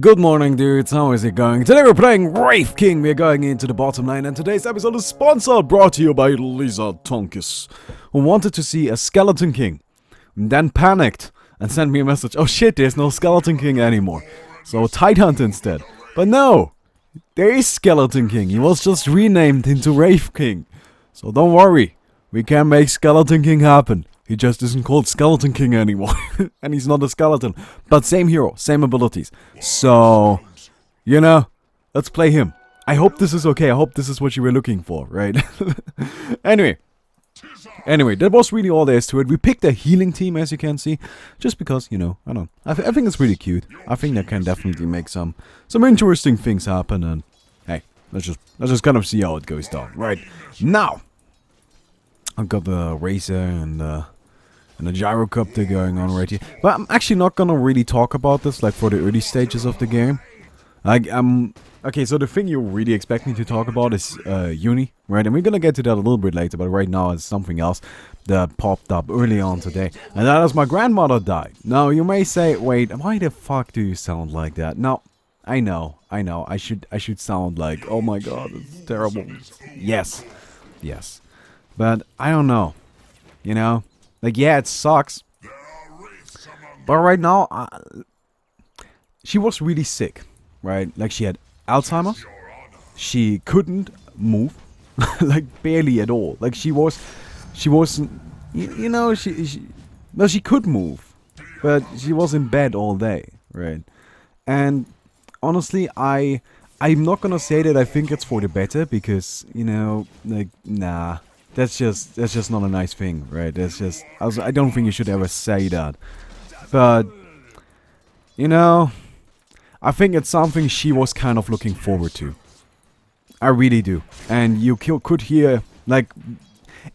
Good morning, dudes. How is it going? Today we're playing Wraith King. We're going into the bottom lane, and today's episode is sponsored, brought to you by Lisa Tonkis, who wanted to see a Skeleton King, and then panicked and sent me a message. Oh shit, there's no Skeleton King anymore. So Tidehunt instead. But no, there is Skeleton King. He was just renamed into Wraith King. So don't worry, we can make Skeleton King happen. He just isn't called Skeleton King anymore. And he's not a skeleton. But same hero, same abilities. So, you know, let's play him. I hope this is okay. I hope this is what you were looking for, right? Anyway, that was really all there is to it. We picked a healing team, as you can see. Just because, you know, I think it's really cute. I think that can definitely make some interesting things happen. And, hey, let's just kind of see how it goes down. Right, now, I've got the Racer and the gyrocopter going on right here. But I'm actually not gonna really talk about this, like, for the early stages of the game. Okay, so the thing you really expect me to talk about is Uni, right? And we're gonna get to that a little bit later, but right now it's something else that popped up early on today. And that is my grandmother died. Now, you may say, wait, why the fuck do you sound like that? Now, I know, I should sound like, oh my god, it's terrible. Yes. But I don't know, you know? Like, yeah, it sucks. But right now, she was really sick, right? Like, she had Alzheimer's. She couldn't move, like, barely at all. Like, she wasn't, you know, she could move, but she was in bed all day, right? And honestly, I'm not gonna say that I think it's for the better, because, you know, like, nah. That's just not a nice thing, right? I don't think you should ever say that. But, you know, I think it's something she was kind of looking forward to. I really do. And you could hear, like,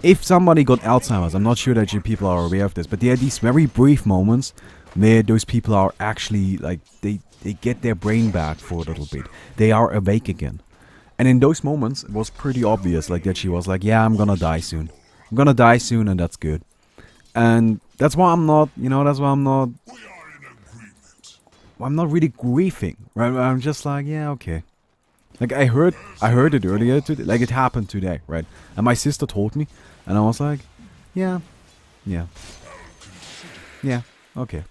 if somebody got Alzheimer's, I'm not sure that you people are aware of this, but there are these very brief moments where those people are actually, like, they get their brain back for a little bit. They are awake again. And in those moments, it was pretty obvious, like, that she was like, yeah, I'm gonna die soon. I'm gonna die soon, and that's good. And that's why I'm not, you know, I'm not really grieving, right? I'm just like, yeah, okay. Like, I heard it earlier today, like, it happened today, right? And my sister told me, and I was like, yeah, okay.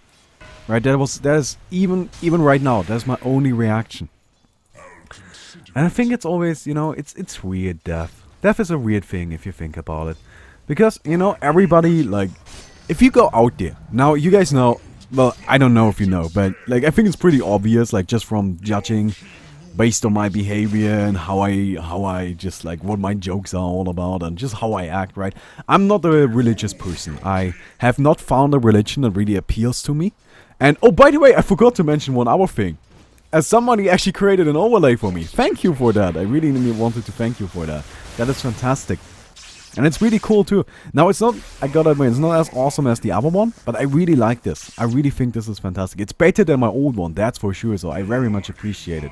Right, that is, even right now, that's my only reaction. And I think it's always, you know, it's weird, death. Death is a weird thing if you think about it. Because, you know, everybody, like, if you go out there, now you guys know, well, I don't know if you know, but, like, I think it's pretty obvious, like, just from judging based on my behavior and how I just, like, what my jokes are all about and just how I act, right? I'm not a religious person. I have not found a religion that really appeals to me. And, oh, by the way, I forgot to mention one other thing. As somebody actually created an overlay for me. Thank you for that. I really wanted to thank you for that. That is fantastic. And it's really cool too. Now, it's not, I gotta admit, it's not as awesome as the other one, but I really like this. I really think this is fantastic. It's better than my old one, that's for sure, so I very much appreciate it.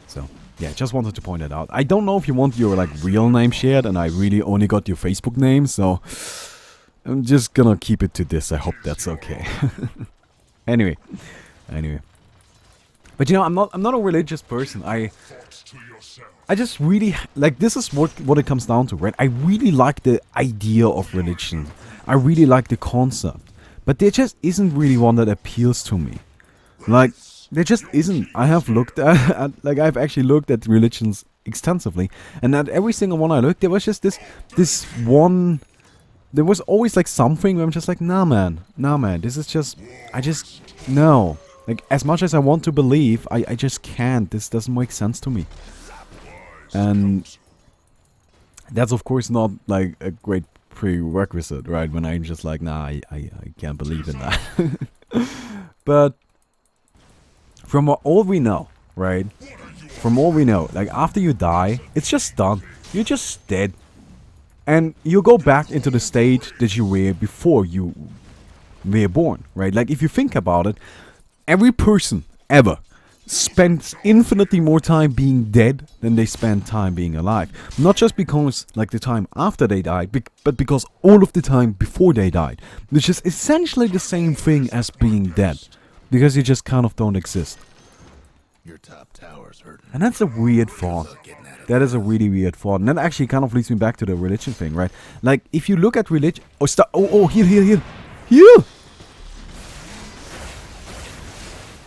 So, yeah, just wanted to point it out. I don't know if you want your, like, real name shared, and I really only got your Facebook name, so I'm just gonna keep it to this. I hope that's okay. Anyway. But, you know, I'm not a religious person. I just really, like, this is what it comes down to, right? I really like the idea of religion. I really like the concept. But there just isn't really one that appeals to me. Like, there just isn't. I have looked at like, I've actually looked at religions extensively. And at every single one I looked, there was just this one. There was always, like, something where I'm just like, nah, man, this is just, no. Like, as much as I want to believe, I just can't. This doesn't make sense to me. And that's, of course, not, like, a great prerequisite, right? When I'm just like, nah, I can't believe in that. But from all we know, right? From all we know, like, after you die, it's just done. You're just dead. And you go back into the state that you were before you were born, right? Like, if you think about it, every person ever spends infinitely more time being dead than they spend time being alive. Not just because, like, the time after they died, but because all of the time before they died. Which is essentially the same thing as being dead. Because you just kind of don't exist. Your top tower's hurting. And that's a weird thought. That is a really weird thought. And that actually kind of leads me back to the religion thing, right? Like, if you look at religion... Oh, heal! Heal!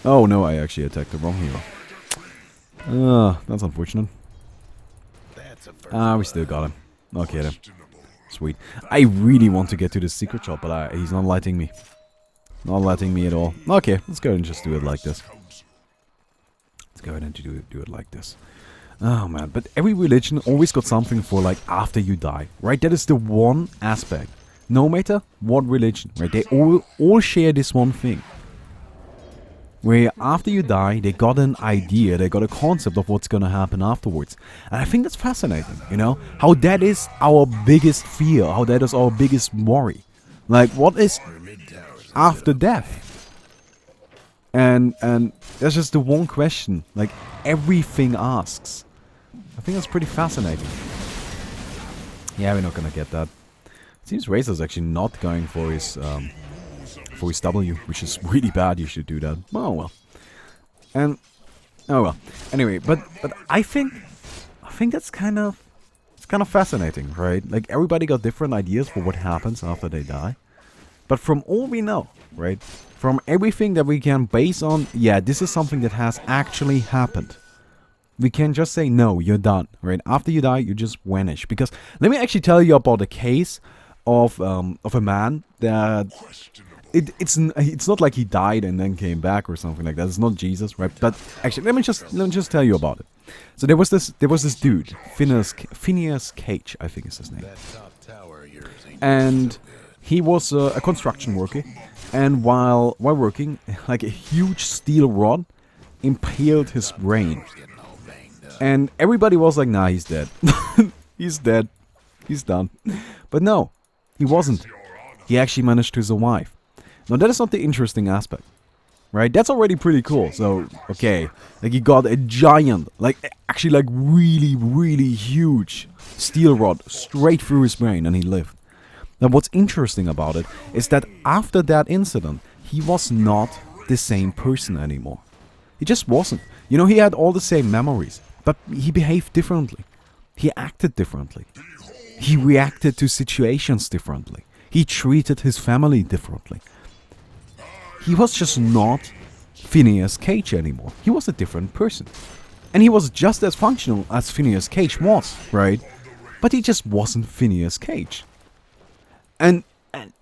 Oh, no, I actually attacked the wrong hero. That's unfortunate. We still got him. Okay, then. Sweet. I really want to get to the secret shop, but he's not letting me. Not letting me at all. Okay, let's go ahead and just do it like this. Let's go ahead and do it like this. Oh, man. But every religion always got something for, like, after you die, right? That is the one aspect. No matter what religion, right? They all share this one thing. Where after you die, they got an idea, they got a concept of what's gonna happen afterwards. And I think that's fascinating, you know? How that is our biggest fear, how that is our biggest worry. Like, what is after death? And that's just the one question, like, everything asks. I think that's pretty fascinating. Yeah, we're not gonna get that. Seems Wraith is actually not going for his W, which is really bad. You should do that. Oh well. And oh well. Anyway, but I think that's kind of fascinating, right? Like, everybody got different ideas for what happens after they die. But from all we know, right? From everything that we can base on, yeah, this is something that has actually happened. We can just say, no, you're done, right? After you die, you just vanish. Because let me actually tell you about the case of a man that it's not like he died and then came back or something like that. It's not Jesus, right? But actually, let me just tell you about it. So there was this dude, Phineas Cage, I think is his name, and he was a construction worker. And while working, like, a huge steel rod impaled his brain. And everybody was like, nah, he's dead. He's dead. He's done. But no, he wasn't. He actually managed to survive. Now, that is not the interesting aspect, right? That's already pretty cool. So, okay, like, he got a giant, like, actually, like, really, really huge steel rod straight through his brain, and he lived. Now, what's interesting about it is that after that incident, he was not the same person anymore. He just wasn't. You know, he had all the same memories, but he behaved differently. He acted differently. He reacted to situations differently. He treated his family differently. He was just not Phineas Cage anymore. He was a different person. And he was just as functional as Phineas Cage was, right? But he just wasn't Phineas Cage. And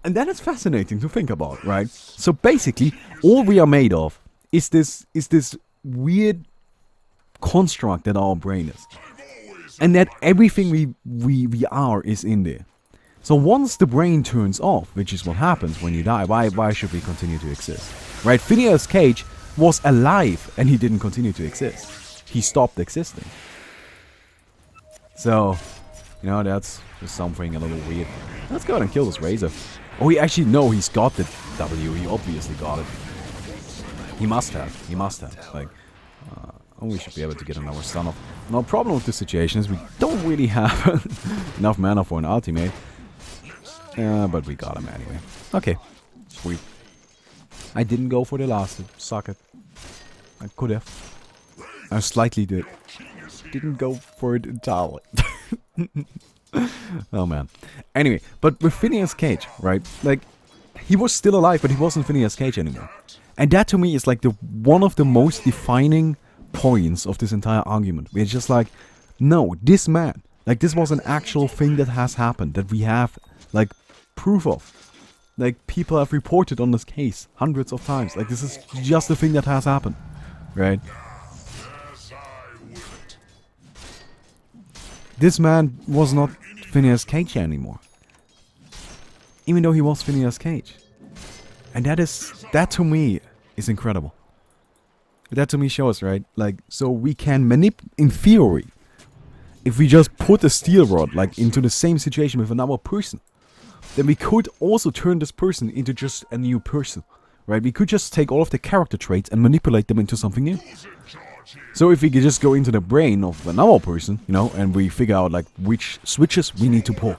that is fascinating to think about, right? So basically, all we are made of is this weird construct that our brain is. And that everything we are is in there. So once the brain turns off, which is what happens when you die, why should we continue to exist? Right? Phineas Cage was alive and he didn't continue to exist. He stopped existing. So, you know, that's just something a little weird. Let's go ahead and kill this Razor. Oh, he's got the W. He obviously got it. He must have. He must have. Like, we should be able to get another stun off. Now, the problem with this situation is we don't really have enough mana for an ultimate. But we got him anyway. Okay. Sweet. I didn't go for the last. Suck it. I could have. I slightly did. Didn't go for it entirely. Oh, man. Anyway, but with Phineas Cage, right? Like, he was still alive, but he wasn't Phineas Cage anymore. And that, to me, is like one of the most defining points of this entire argument. We're just like, no, this man, like, this was an actual thing that has happened, that we have, like, proof of. Like, people have reported on this case hundreds of times. Like, this is just a thing that has happened, right? This man was not Phineas Cage anymore. Even though he was Phineas Cage. And that to me is incredible. That to me shows, right? Like, so we can in theory, if we just put a steel rod, like, into the same situation with another person, then we could also turn this person into just a new person, right? We could just take all of the character traits and manipulate them into something new. So if we could just go into the brain of another person, you know, and we figure out, like, which switches we need to pull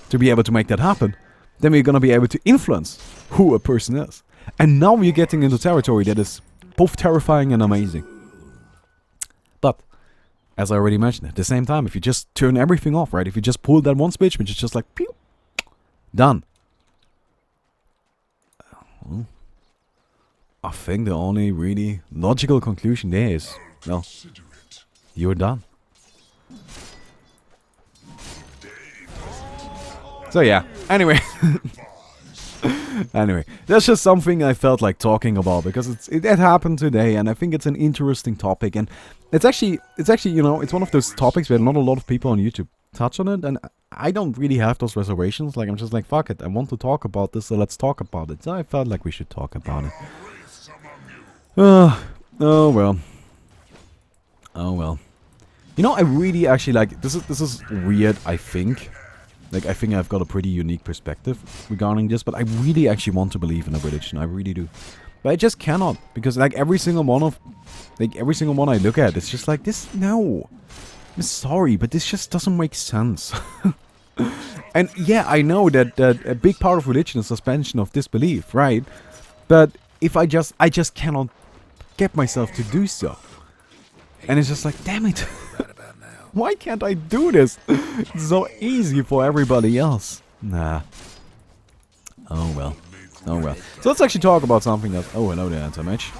to be able to make that happen, then we're gonna be able to influence who a person is. And now we're getting into territory that is both terrifying and amazing. But, as I already mentioned, at the same time, if you just turn everything off, right? If you just pull that one switch, which is just like, pew, done. Well, I think the only really logical conclusion there is, well, you're done. So yeah, anyway. Anyway, that's just something I felt like talking about because it happened today, and I think it's an interesting topic, and it's actually you know, it's one of those topics where not a lot of people on YouTube touch on it, and I don't really have those reservations. Like, I'm just like, fuck it, I want to talk about this, so let's talk about it. So I felt like we should talk about it. Oh well. Oh well. You know, I really actually like this is weird, I think. Like, I think I've got a pretty unique perspective regarding this, but I really actually want to believe in a religion. I really do. But I just cannot, because like every single one I look at, it's just like this. No, I'm sorry, but this just doesn't make sense. And yeah, I know that a big part of religion is suspension of disbelief, right? But if I just cannot get myself to do so, and it's just like, damn it. Why can't I do this? It's so easy for everybody else. Nah. Oh well. Oh well. So let's actually talk about something that's... Oh, hello there, anti-match.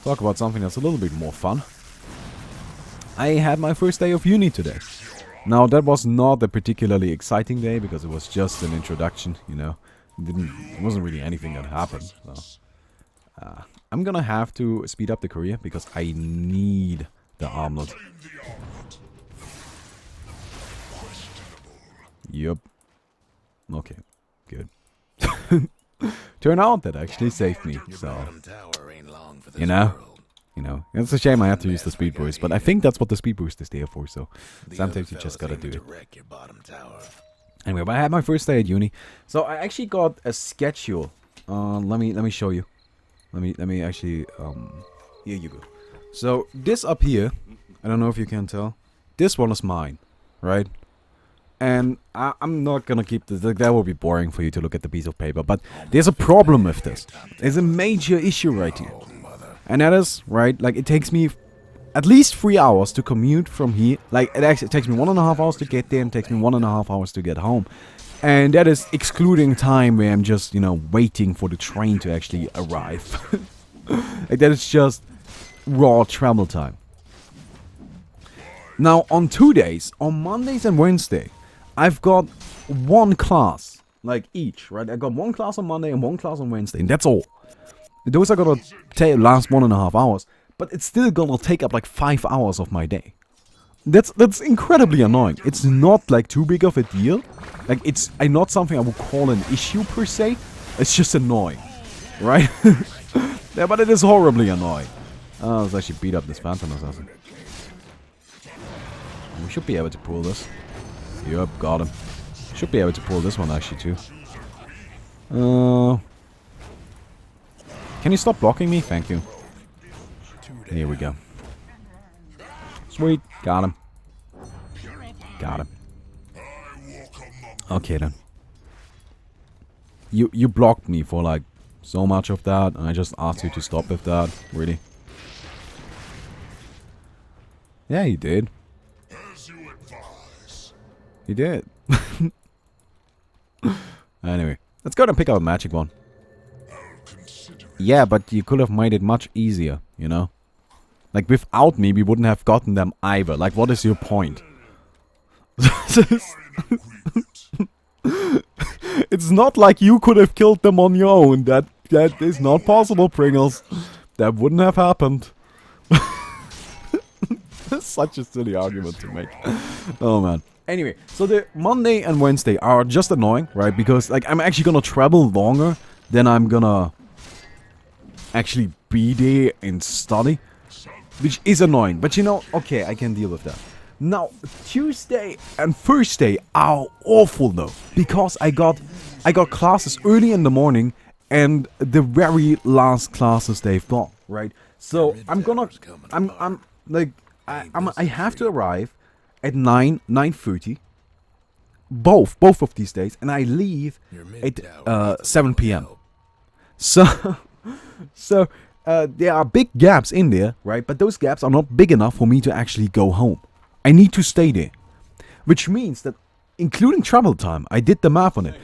Talk about something that's a little bit more fun. I had my first day of uni today. Now, that was not a particularly exciting day because it was just an introduction, you know. It wasn't really anything that happened. So. I'm gonna have to speed up the career because I need the armlet. Yup. Okay, good. Turn out that actually saved me, so... You know? It's a shame I had to use the speed boost, but I think that's what the speed boost is there for, so... Sometimes you just gotta do it. Anyway, but I had my first day at uni, so I actually got a schedule. Let me show you. Let me actually... Here you go. So, this up here, I don't know if you can tell, this one is mine, right? And I'm not gonna keep this, like, that will be boring for you to look at the piece of paper, but there's a problem with this. There's a major issue right here. And that is, right, like, it takes me at least 3 hours to commute from here. Like, it takes me 1.5 hours to get there, and it takes me 1.5 hours to get home. And that is excluding time where I'm just, you know, waiting for the train to actually arrive. Like, that is just raw travel time. Now, on 2 days, on Mondays and Wednesday, I've got one class, like each, right? I got one class on Monday and one class on Wednesday, and that's all. Those are gonna last 1.5 hours, but it's still gonna take up like 5 hours of my day. That's incredibly annoying. It's not like too big of a deal. Like, it's not something I would call an issue per se. It's just annoying, right? Yeah, but it is horribly annoying. Oh, let's actually beat up this Phantom Assassin. We should be able to pull this. Yup, got him. Should be able to pull this one actually too. Can you stop blocking me? Thank you. Here we go. Sweet, got him. Got him. Okay then. You blocked me for like so much of that, and I just asked you to stop with that. Really? Yeah, you did. You did. Anyway, let's go and pick up a magic one. Yeah, but you could have made it much easier, you know? Like, without me, we wouldn't have gotten them either. Like, what is your point? It's not like you could have killed them on your own. That is not possible, Pringles. That wouldn't have happened. That's such a silly argument to make. Oh, man. Anyway, so the Monday and Wednesday are just annoying, right? Because, like, I'm actually gonna travel longer than I'm gonna actually be there and study. Which is annoying. But, you know, okay, I can deal with that. Now, Tuesday and Thursday are awful, though. Because I got classes early in the morning and the very last classes they've got, right? So, I have to arrive at 9:30, both of these days, and I leave at 7 p.m. So, there are big gaps in there, right? But those gaps are not big enough for me to actually go home. I need to stay there. Which means that, including travel time, I did the math on it.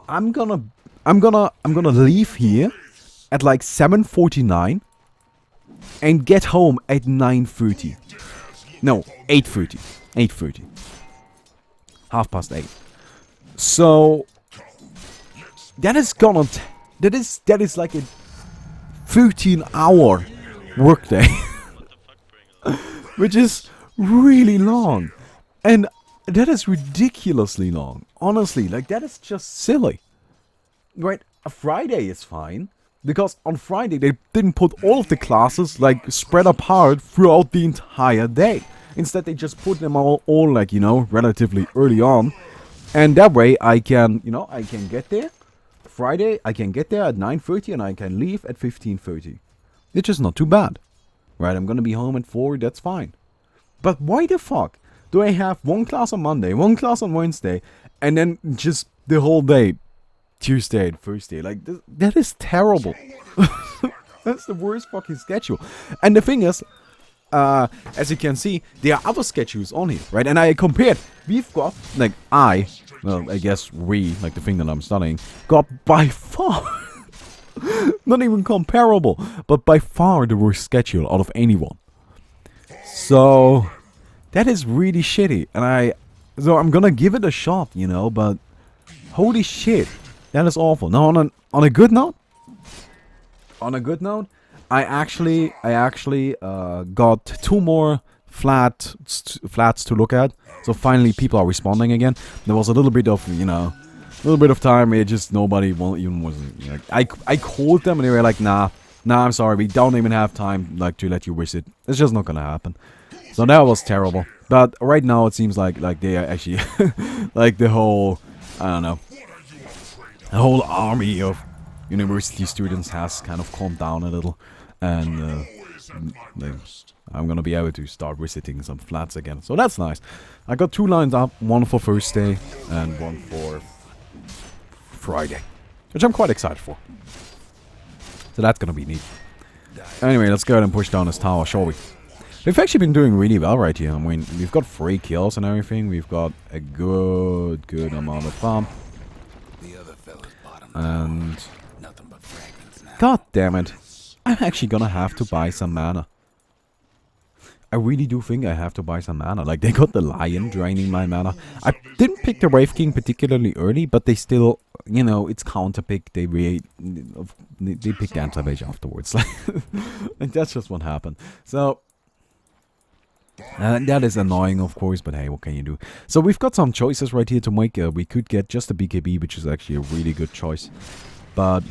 I'm gonna leave here at like 7:49 and get home at 9:30. No, 8:30. 8:30. 8:30. So that is gonna that is like a 13-hour workday, which is really long, and that is ridiculously long. Honestly, like that is just silly, right? A Friday is fine because on Friday they didn't put all of the classes like spread apart throughout the entire day. Instead, they just put them all like, you know, relatively early on. And that way I can, you know, I can get there. Friday, I can get there at 9:30 and I can leave at 15:30. It's just not too bad. Right, I'm gonna be home at 4, that's fine. But why the fuck do I have one class on Monday, one class on Wednesday, and then just the whole day, Tuesday and Thursday? Like, that is terrible. That's the worst fucking schedule. And the thing is, as you can see, there are other schedules on here, right? And I compared. We've got, like, I guess we, like the thing that I'm studying, got by far, not even comparable, but by far the worst schedule out of anyone. So, that is really shitty. And so I'm gonna give it a shot, you know, but holy shit, that is awful. Now, on a good note, I actually got 2 more flats to look at. So finally people are responding again. There was a little bit of, you know, time where just nobody even was like, I called them and they were like, nah, I'm sorry, we don't even have time like to let you visit. It's just not gonna happen. So that was terrible. But right now it seems like they are actually like the whole, I don't know, the whole army of university students has kind of calmed down a little. And I'm gonna be able to start visiting some flats again. So that's nice. I got 2 lined up, one for Thursday and one for Friday, which I'm quite excited for. So that's gonna be neat. Anyway, let's go ahead and push down this tower, shall we? We've actually been doing really well right here. I mean, we've got 3 kills and everything. We've got a good amount of farm. And god damn it. I'm actually gonna have to buy some mana. I really do think I have to buy some mana. Like, they got the lion draining my mana. I didn't pick the Wraith King particularly early, but they still, you know, it's counter pick. They picked anti-mage afterwards. Like, that's just what happened. So, that is annoying, of course, but hey, what can you do? So we've got some choices right here to make. We could get just a BKB, which is actually a really good choice. But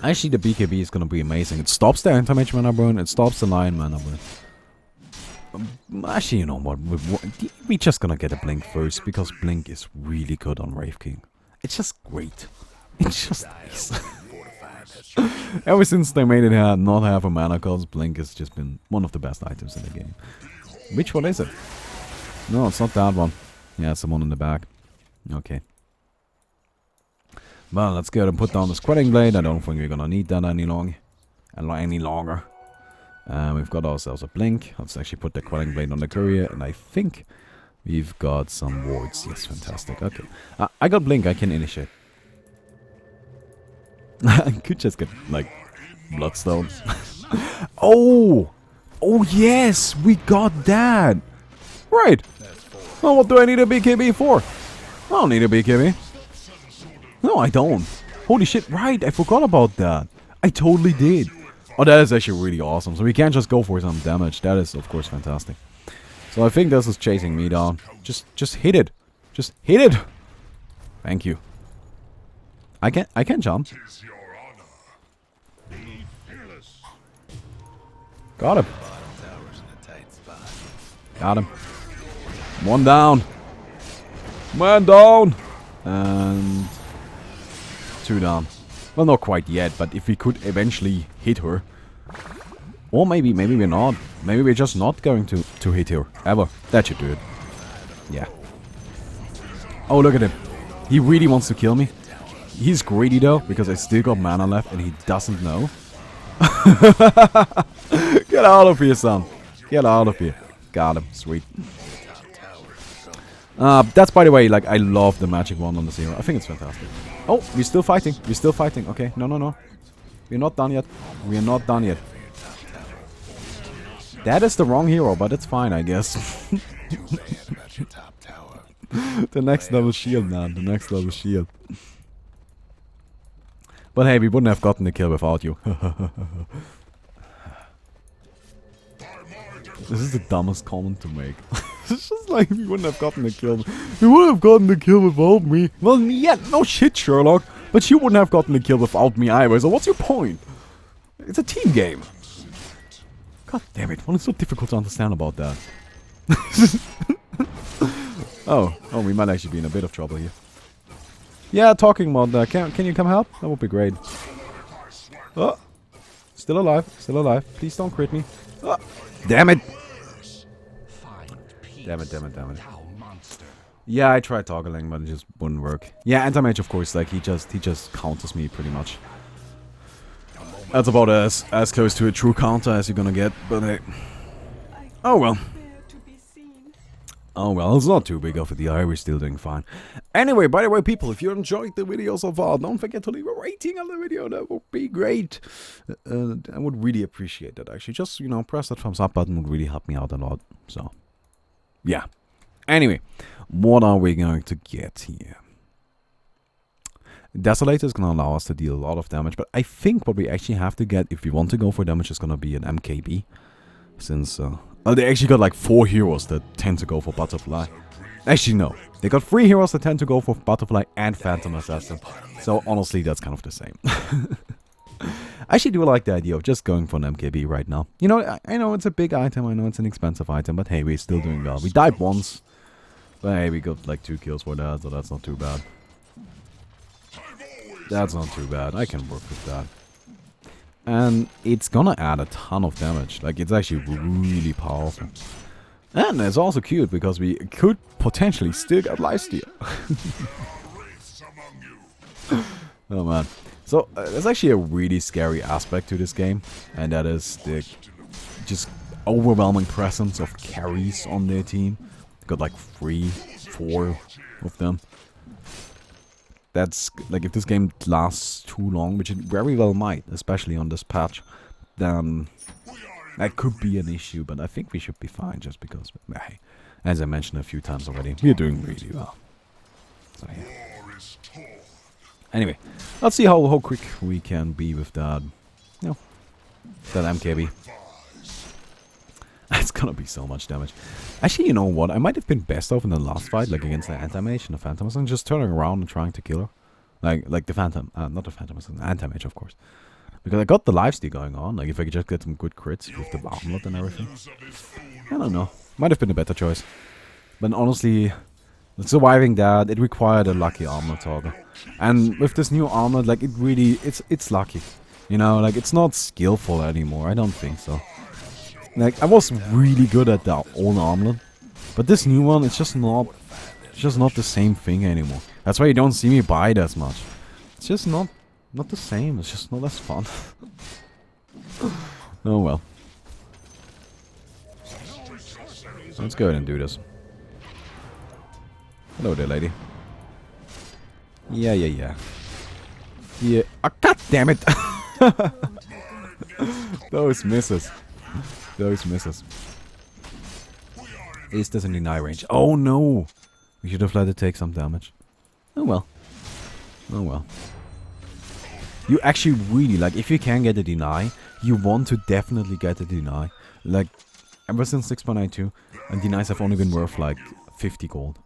actually, the BKB is going to be amazing. It stops the anti-mage mana burn. It stops the lion mana burn. Actually, you know what? We're just going to get a blink first, because blink is really good on Wraith King. It's just great. It's just nice. Ever since they made it not have a mana cost, blink has just been one of the best items in the game. Which one is it? No, it's not that one. Yeah, it's the one in the back. Okay. Well, let's go ahead and put down this Quelling Blade. I don't think we're gonna need that any longer. We've got ourselves a blink. Let's actually put the Quelling Blade on the courier, and I think we've got some wards. Yes, fantastic. Okay, I got blink. I can initiate. I could just get like bloodstone. Oh yes, we got that. Right. Well, what do I need a BKB for? I don't need a BKB. No, I don't. Holy shit, right, I forgot about that. I totally did. Oh, that is actually really awesome. So we can't just go for some damage. That is, of course, fantastic. So I think this is chasing me down. Just hit it. Just hit it. Thank you. I can jump. Got him. Got him. 1 down. Man down. And 2 down. Well, not quite yet, but if we could eventually hit her. Or maybe we're not. Maybe we're just not going to hit her. Ever. That should do it. Yeah. Oh, look at him. He really wants to kill me. He's greedy though, because I still got mana left and he doesn't know. Get out of here, son. Get out of here. Got him. Sweet. That's, by the way, like, I love the magic wand on the hero. I think it's fantastic. Oh, we're still fighting. We're still fighting. Okay, no, no, no. We're not done yet. We're not done yet. That is the wrong hero, but it's fine, I guess. The next level shield, man. The next level shield. But hey, we wouldn't have gotten the kill without you. This is the dumbest comment to make. It's just like, we wouldn't have gotten the kill. You would have gotten the kill without me. Well, yeah, no shit, Sherlock. But you wouldn't have gotten the kill without me either, so what's your point? It's a team game. God damn it, what is so difficult to understand about that? Oh, we might actually be in a bit of trouble here. Yeah, talking about that. Can you come help? That would be great. Oh, still alive, still alive. Please don't crit me. Oh, damn it. Damn it, damn it, damn it. Yeah, I tried toggling, but it just wouldn't work. Yeah, anti-mage, of course, like, he just counters me pretty much. That's about as close to a true counter as you're gonna get, but hey. Oh well. Oh well, it's not too big of a deal, we're still doing fine. Anyway, by the way, people, if you enjoyed the video so far, don't forget to leave a rating on the video, that would be great. I would really appreciate that, actually. Just, you know, press that thumbs up button would really help me out a lot, so. Yeah. Anyway, what are we going to get here? Desolator is going to allow us to deal a lot of damage, but I think what we actually have to get, if we want to go for damage, is going to be an MKB. Since, they actually got like 4 heroes that tend to go for Butterfly. Actually, no. They got 3 heroes that tend to go for Butterfly and Phantom Assassin. So, honestly, that's kind of the same. I actually do like the idea of just going for an MKB right now. You know, I know it's a big item, I know it's an expensive item, but hey, we're still doing well. We died once, but hey, we got like 2 kills for that, so that's not too bad. That's not too bad, I can work with that. And it's gonna add a ton of damage, like it's actually really powerful. And it's also cute, because we could potentially still get lifesteal. Oh man. So, there's actually a really scary aspect to this game, and that is the just overwhelming presence of carries on their team. Got like 3, 4 of them. That's, like, if this game lasts too long, which it very well might, especially on this patch, then that could be an issue, but I think we should be fine, just because, hey, as I mentioned a few times already, we're doing really well. So, yeah. Anyway, let's see how quick we can be with that, you know, that MKB. It's gonna be so much damage. Actually, you know what? I might have been best off in the last fight, like against the Anti-Mage and the Phantom Assassin, just turning around and trying to kill her. Like the Phantom, not the Phantom Assassin, Anti-Mage, of course. Because I got the lifesteal going on, like if I could just get some good crits with the armlet and everything. I don't know. Might have been a better choice. But honestly, surviving that, it required a lucky armlet toggle. And with this new armlet, like it really, it's lucky. You know, like it's not skillful anymore, I don't think so. Like, I was really good at the old armlet, but this new one, it's just not the same thing anymore. That's why you don't see me buy it as much. It's just not the same, it's just not as fun. Oh well. Let's go ahead and do this. Hello there, lady. Yeah. Yeah. Oh, god damn it! Those misses. Those misses. Is this in deny range? Oh no! We should have let it take some damage. Oh well. Oh well. You actually really, like, if you can get a deny, you want to definitely get a deny. Like, ever since 6.92, and denies have only been worth like 50 gold.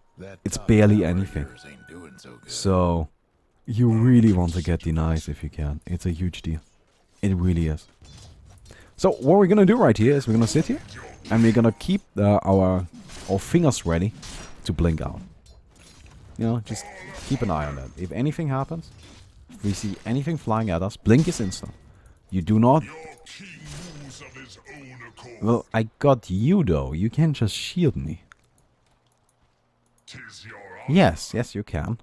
It's barely anything. So, you really want to get denies if you can. It's a huge deal. It really is. So what we're gonna do right here is we're gonna sit here, and we're gonna keep our fingers ready to blink out. You know, just keep an eye on that. If anything happens, if we see anything flying at us, blink is instant. You do not... Well, I got you though. You can't just shield me. Yes, you can.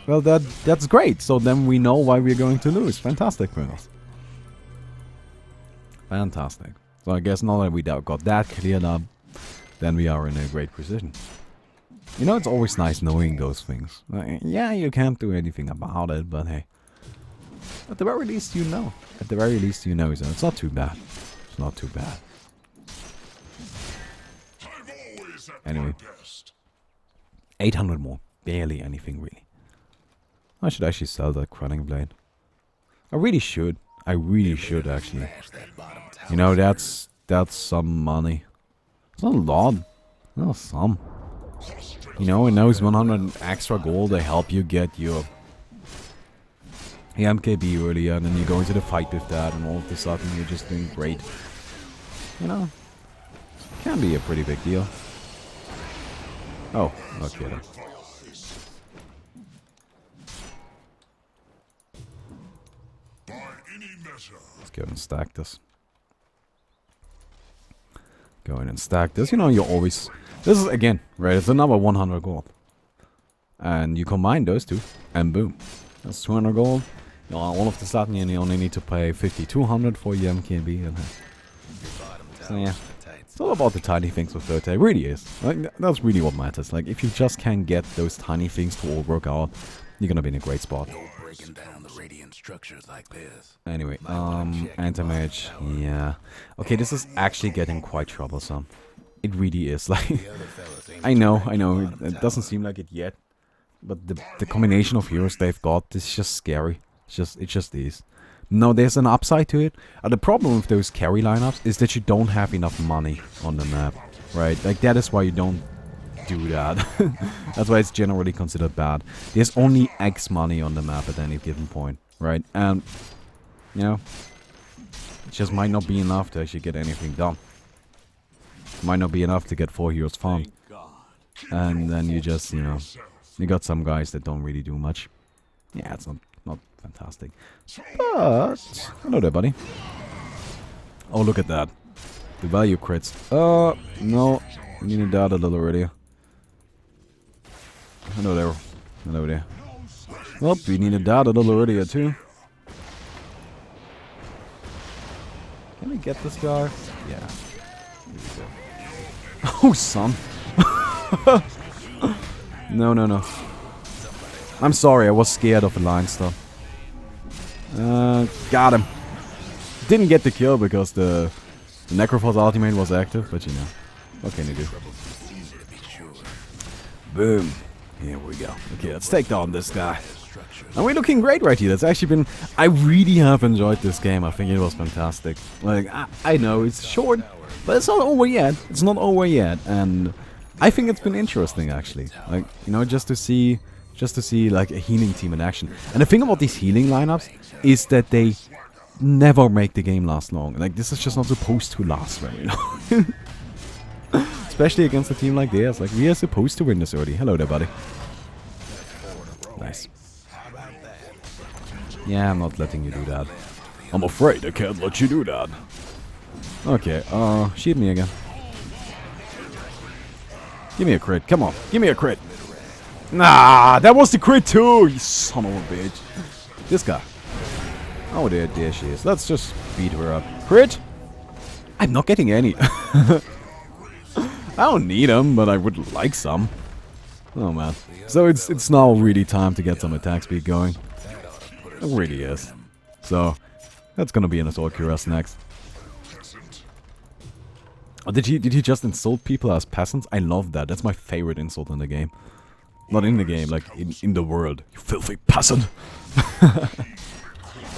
Well, that's great. So then we know why we're going to lose. Fantastic, Pringles. Fantastic. So I guess now that we got that cleared up, then we are in a great position. You know, it's always nice knowing those things. Yeah, you can't do anything about it, but hey. At the very least, you know. At the very least, you know, so it's not too bad. It's not too bad. Anyway. 800 more. Barely anything, really. I should actually sell that Crudding Blade. I really should. I really should, actually. You know, that's some money. It's not a lot. No, some. You know, and those 100 extra gold, they help you get your MKB earlier, and then you go into the fight with that, and all of a sudden you're just doing great. You know, can be a pretty big deal. Oh, okay then. Let's go and stack this. Go in and stack this. You know, you always... This is, again, right, it's another 100 gold. And you combine those two, and boom. That's 200 gold. You know, all of a sudden you only need to pay 5,200 for your MKB. And so yeah, it's all about the tiny things with Dota. It really is. Like, that's really what matters. Like, if you just can get those tiny things to all work out, you're gonna be in a great spot. Anyway, anti-mage, yeah. Okay, this is actually getting quite troublesome. It really is. Like, I know, it doesn't seem like it yet. But the combination of heroes they've got is just scary. It just is. No, there's an upside to it. The problem with those carry lineups is that you don't have enough money on the map, right? Like, that is why you don't do that. That's why it's generally considered bad. There's only X money on the map at any given point, right? And, you know, it just might not be enough to actually get anything done. Might not be enough to get 4 heroes farmed. And then you just, you know, you got some guys that don't really do much. Yeah, it's not fantastic. But, hello there, buddy. Oh, look at that. The value crits. No. We needed that a little earlier. Hello there. Hello there. Well, we needed that a little earlier, too. Can we get this guy? Yeah. Here we go. Oh, son. No. I'm sorry, I was scared of the line stuff. Got him. Didn't get the kill because the Necrophos ultimate was active, but you know. What can you do? Boom. Here we go. Okay, let's take down this guy. And we're looking great right here. That's actually been... I really have enjoyed this game. I think it was fantastic. Like, I know it's short, but it's not over yet. It's not over yet. And I think it's been interesting, actually. Like, you know, just to see like a healing team in action. And the thing about these healing lineups is that they never make the game last long. Like, this is just not supposed to last very long. Especially against a team like theirs. Like, we are supposed to win this early. Hello there, buddy. Nice. Yeah, I'm not letting you do that. I'm afraid I can't let you do that. Okay, shield me again. Give me a crit. Come on, give me a crit. Nah, that was the crit too, you son of a bitch. This guy. Oh, there she is. Let's just beat her up. Crit? I'm not getting any. I don't need them, but I would like some. Oh man. So it's now really time to get some attack speed going. It really is. So that's gonna be an assault cuirass next. Oh, did he just insult people as peasants? I love that. That's my favorite insult in the game. Not in the game, like in the world. You filthy peasant.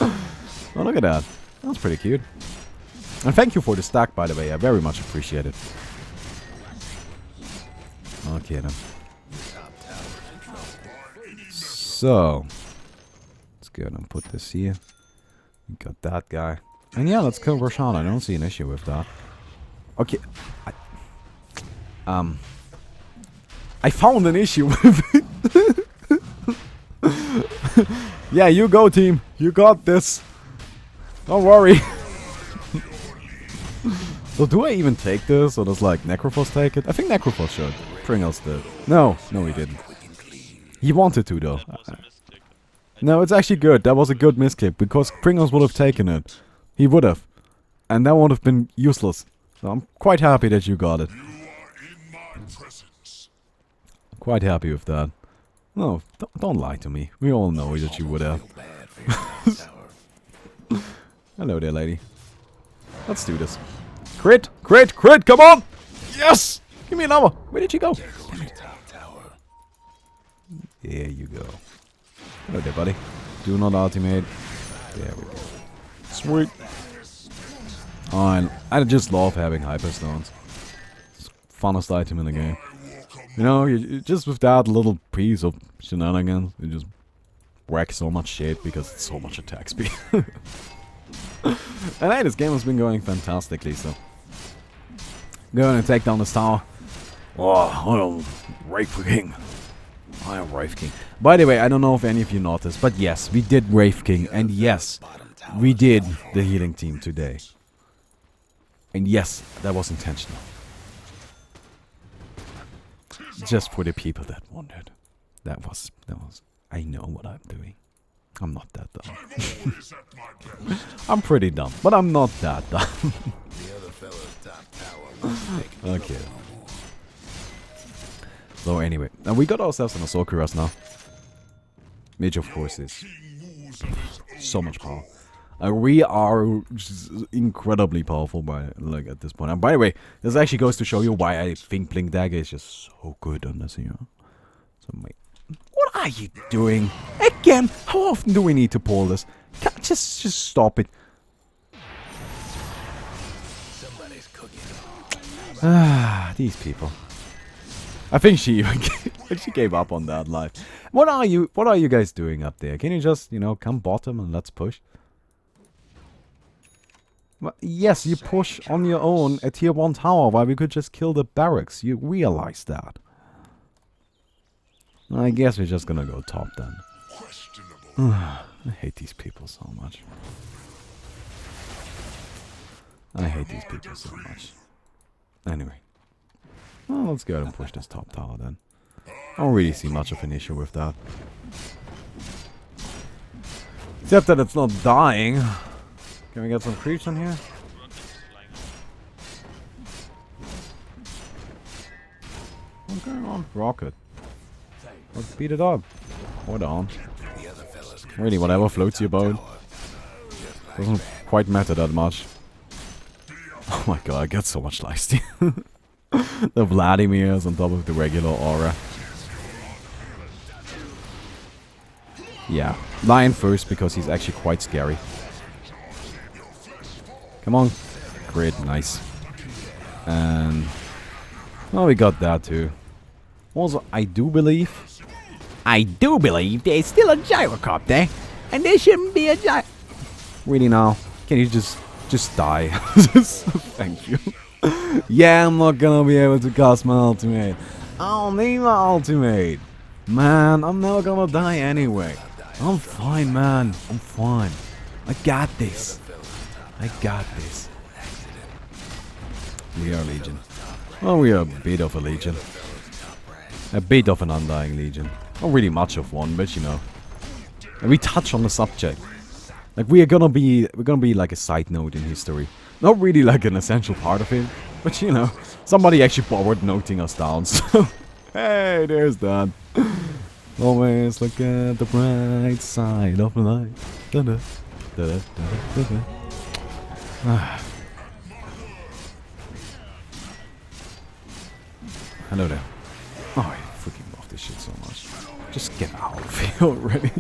Oh, look at that. That's pretty cute. And thank you for the stack, by the way. I very much appreciate it. Okay then. So let's go and put this here. We got that guy. And yeah, let's kill Roshan. I don't see an issue with that. Okay. I found an issue with it. Yeah, you go, team. You got this. Don't worry. So do I even take this, or does like Necrophos take it? I think Necrophos should. Pringles did. No, he didn't. He wanted to though. No, it's actually good. That was a good misclick, because Pringles would have taken it. He would have. And that would have been useless. So I'm quite happy that you got it. Quite happy with that. No, don't lie to me. We all know that you would have. Hello there, lady. Let's do this. Crit! Crit! Crit! Come on! Yes! Give me another! Where did you go? There you go. Hello there, buddy. Do not ultimate. There we go. Sweet. I just love having hyperstones. It's the funnest item in the game. You know, you just with that little piece of shenanigans, you just whack so much shit because it's so much attack speed. And hey, this game has been going fantastically, so. Going to take down this tower. Oh, I am Wraith King. I am Wraith King. By the way, I don't know if any of you noticed, but yes, we did Wraith King, and yes, we did the healing team today. And yes, that was intentional. Just for the people that wondered. That was, I know what I'm doing. I'm not that dumb. I'm pretty dumb, but I'm not that dumb. Okay. So anyway, and we got ourselves an Assault Cuirass now. Which of course is so much power. We are just incredibly powerful by at this point. And by the way, this actually goes to show you why I think Blink Dagger is just so good on this here. So wait, what are you doing again? How often do we need to pull this? Just stop it. Somebody's cooking. Ah, these people. I think she she gave up on that life. What are you guys doing up there? Can you just, you know, come bottom and let's push? Well, yes, you push on your own a tier 1 tower while we could just kill the barracks. You realize that. I guess we're just gonna go top then. I hate these people so much. I hate these people so much. Anyway. Well, let's go ahead and push this top tower then. I don't really see much of an issue with that. Except that it's not dying. Can we get some creeps in here? What's going on? Rocket. Let's beat it up. Hold on. Really, whatever floats your boat. Doesn't quite matter that much. Oh my god, I get so much lifesteal. The Vladimirs on top of the regular aura. Yeah, Lion first because he's actually quite scary. Come on. Great, nice. And well, we got that too. Also, I do believe there's still a gyrocopter, and there shouldn't be a gyro. Really now? Can you just die? Thank you. Yeah, I'm not gonna be able to cast my ultimate. I don't need my ultimate. Man, I'm never gonna die anyway. I'm fine, man. I'm fine. I got this. I got this. We are Legion. Well, we are a bit of a Legion. A bit of an Undying Legion. Not really much of one, but you know. And we touch on the subject. Like we're gonna be like a side note in history. Not really like an essential part of it, but you know, somebody actually bothered noting us down. So hey, there's that. Always look at the bright side of life. Da -da, da -da, da -da, da -da. Hello there. Oh, I freaking love this shit so much. Just get out of here already.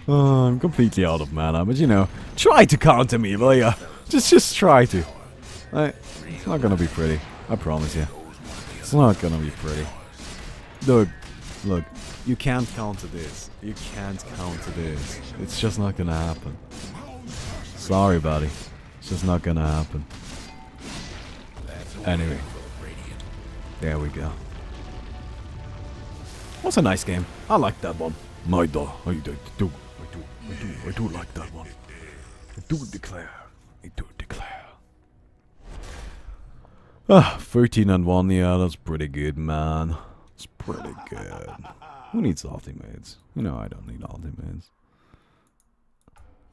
Oh, I'm completely out of mana, but you know, try to counter me, will ya? Just try to. It's not gonna be pretty. I promise you. It's not gonna be pretty. Look, you can't counter this. You can't counter this. It's just not gonna happen. Sorry, buddy. It's just not gonna happen. Anyway. There we go. Was a nice game. I like that one. I do like that one. I do declare. I do declare. 13 and 1, yeah, that's pretty good, man. It's pretty good. Who needs ultimates? You know I don't need ultimates.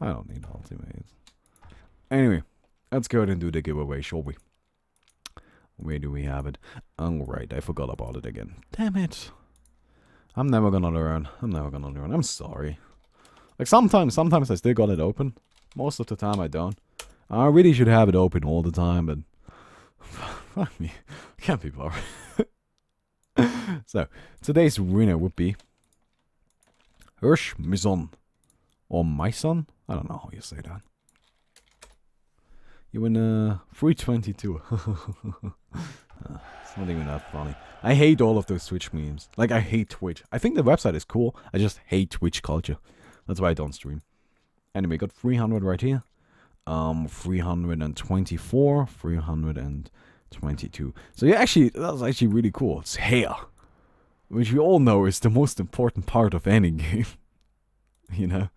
I don't need ultimates. Anyway, let's go ahead and do the giveaway, shall we? Where do we have it? Alright, I forgot about it again. Damn it. I'm never gonna learn. I'm sorry. Like sometimes I still got it open. Most of the time I don't. I really should have it open all the time, but fuck me. Can't be bothered. So, today's winner would be Hirsch Mison. Or Mison? I don't know how you say that. You win 322. It's not even that funny. I hate all of those Twitch memes. Like, I hate Twitch. I think the website is cool. I just hate Twitch culture. That's why I don't stream. Anyway, got 300 right here. 324, 322. So yeah, actually, that was actually really cool. It's hair. Which we all know is the most important part of any game. You know?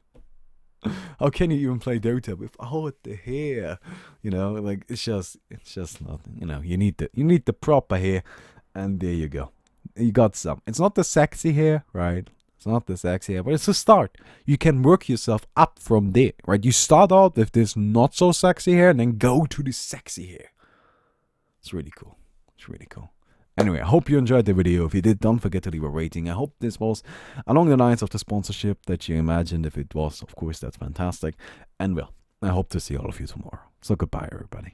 How can you even play Dota without the hair? You know, like it's just nothing. You know, you need the proper hair, and there you go. You got some. It's not the sexy hair, right? It's not the sexy hair, but it's a start. You can work yourself up from there, right? You start out with this not so sexy hair, and then go to the sexy hair. It's really cool. It's really cool. Anyway, I hope you enjoyed the video. If you did, don't forget to leave a rating. I hope this was along the lines of the sponsorship that you imagined. If it was, of course, that's fantastic. And well, I hope to see all of you tomorrow. So goodbye, everybody.